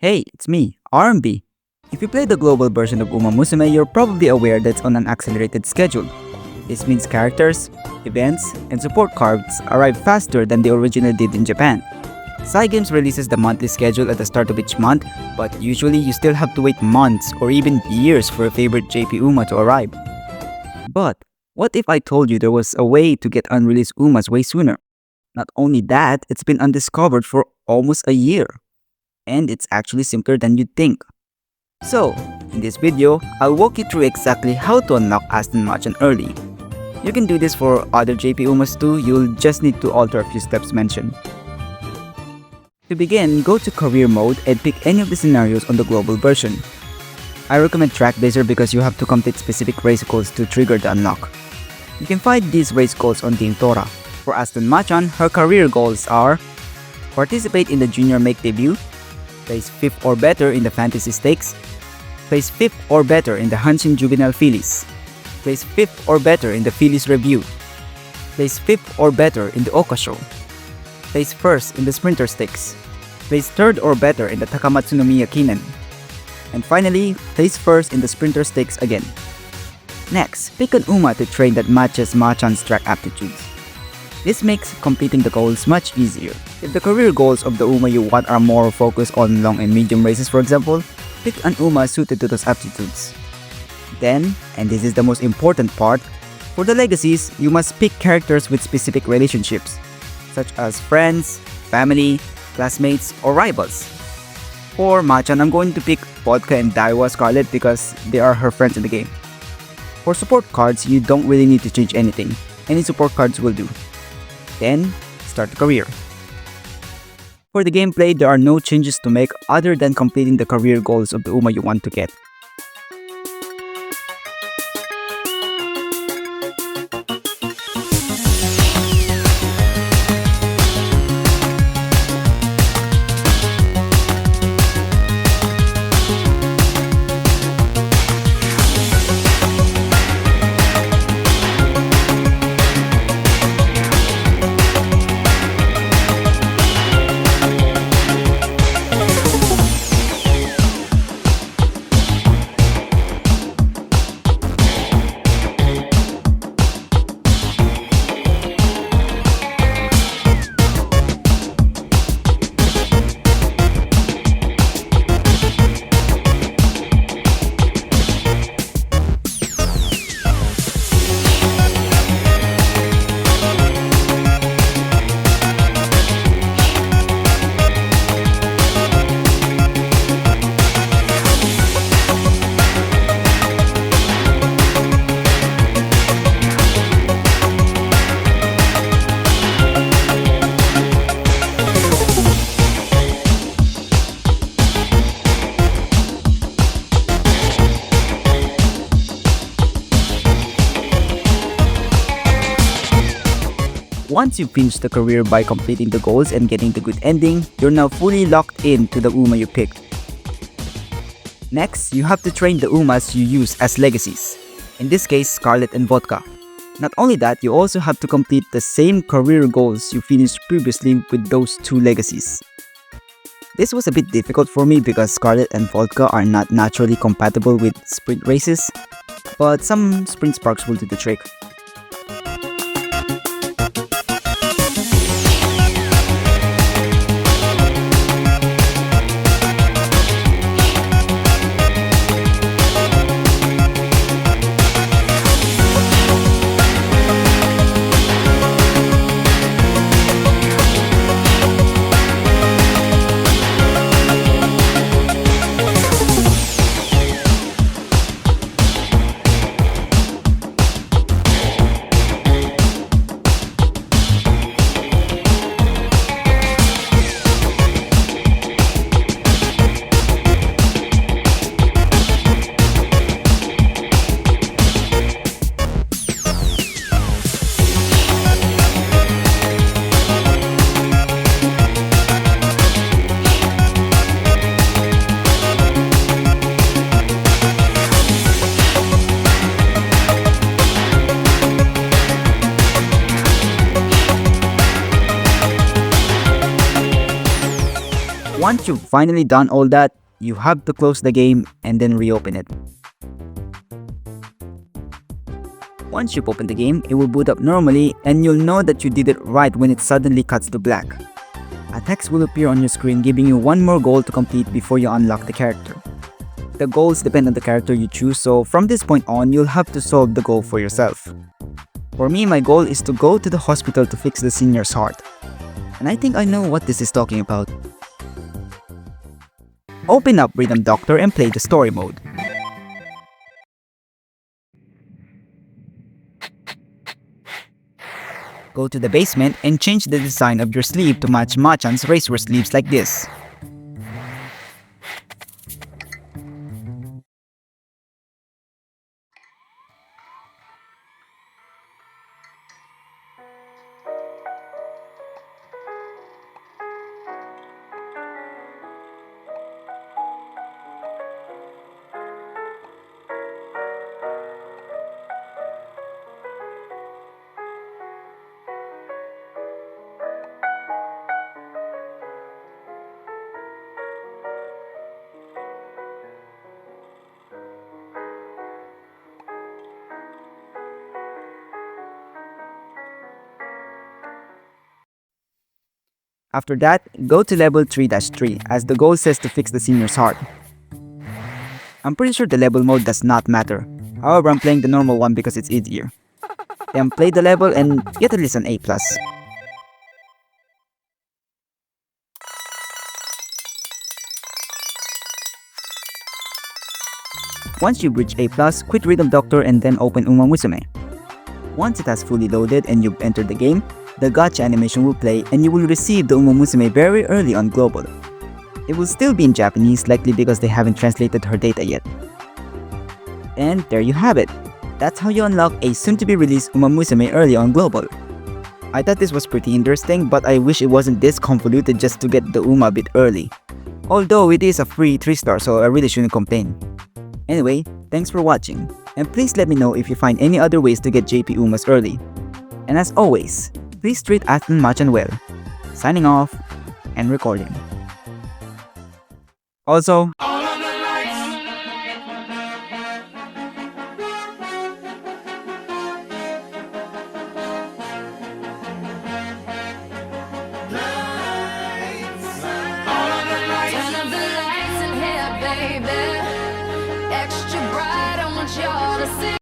Hey, it's me, RMB. If you play the global version of Uma Musume, you're probably aware that it's on an accelerated schedule. This means characters, events, and support cards arrive faster than they originally did in Japan. Cygames releases the monthly schedule at the start of each month, but usually you still have to wait months or even years for a favorite JP Uma to arrive. But what if I told you there was a way to get unreleased Umas way sooner? Not only that, it's been undiscovered for almost a year. And it's actually simpler than you'd think. So, in this video, I'll walk you through exactly how to unlock Aston Machan early. You can do this for other JP Umas too, you'll just need to alter a few steps mentioned. To begin, go to career mode and pick any of the scenarios on the global version. I recommend Track Blazer because you have to complete specific race goals to trigger the unlock. You can find these race goals on Team Tora. For Aston Machan, her career goals are participate in the Junior Make debut, place 5th or better in the Fantasy Stakes, place 5th or better in the Hanshin Juvenile Phillies, place 5th or better in the Phillies Review, place 5th or better in the Oka Show, place 1st in the Sprinter Stakes, place 3rd or better in the Takamatsu no Miya Kinen, and finally, place 1st in the Sprinter Stakes again. Next, pick an Uma to train that matches Machan's track aptitudes. This makes completing the goals much easier. If the career goals of the Uma you want are more focused on long and medium races, for example, pick an Uma suited to those aptitudes. Then, and this is the most important part, for the legacies, you must pick characters with specific relationships, such as friends, family, classmates, or rivals. For Machan, I'm going to pick Vodka and Daiwa Scarlet because they are her friends in the game. For support cards, you don't really need to change anything. Any support cards will do. Then, start the career. For the gameplay, there are no changes to make other than completing the career goals of the Uma you want to get. Once you finish the career by completing the goals and getting the good ending, you're now fully locked in to the Uma you picked. Next, you have to train the Umas you use as legacies, in this case Scarlet and Vodka. Not only that, you also have to complete the same career goals you finished previously with those two legacies. This was a bit difficult for me because Scarlet and Vodka are not naturally compatible with sprint races, but some sprint sparks will do the trick. Once you've finally done all that, you have to close the game and then reopen it. Once you've opened the game, it will boot up normally and you'll know that you did it right when it suddenly cuts to black. A text will appear on your screen giving you one more goal to complete before you unlock the character. The goals depend on the character you choose, so from this point on, you'll have to solve the goal for yourself. For me, my goal is to go to the hospital to fix the senior's heart. And I think I know what this is talking about. Open up Rhythm Doctor and play the story mode. Go to the basement and change the design of your sleeve to match Machan's racewear sleeves like this. After that, go to level 3-3 as the goal says to fix the senior's heart. I'm pretty sure the level mode does not matter. However, I'm playing the normal one because it's easier. Then play the level and get at least an A+. Once you've reached A+, quit Rhythm Doctor and then open Uma Musume. Once it has fully loaded and you've entered the game, the gacha animation will play and you will receive the Uma Musume very early on Global. It will still be in Japanese, likely because they haven't translated her data yet. And there you have it. That's how you unlock a soon-to-be-released Uma Musume early on Global. I thought this was pretty interesting, but I wish it wasn't this convoluted just to get the Uma a bit early. Although it is a free 3-star, so I really shouldn't complain. Anyway, thanks for watching, and please let me know if you find any other ways to get JP Umas early. And as always, please treat Athlon Machan well. Signing off and recording. Also, Extra bright, I want y'all to see.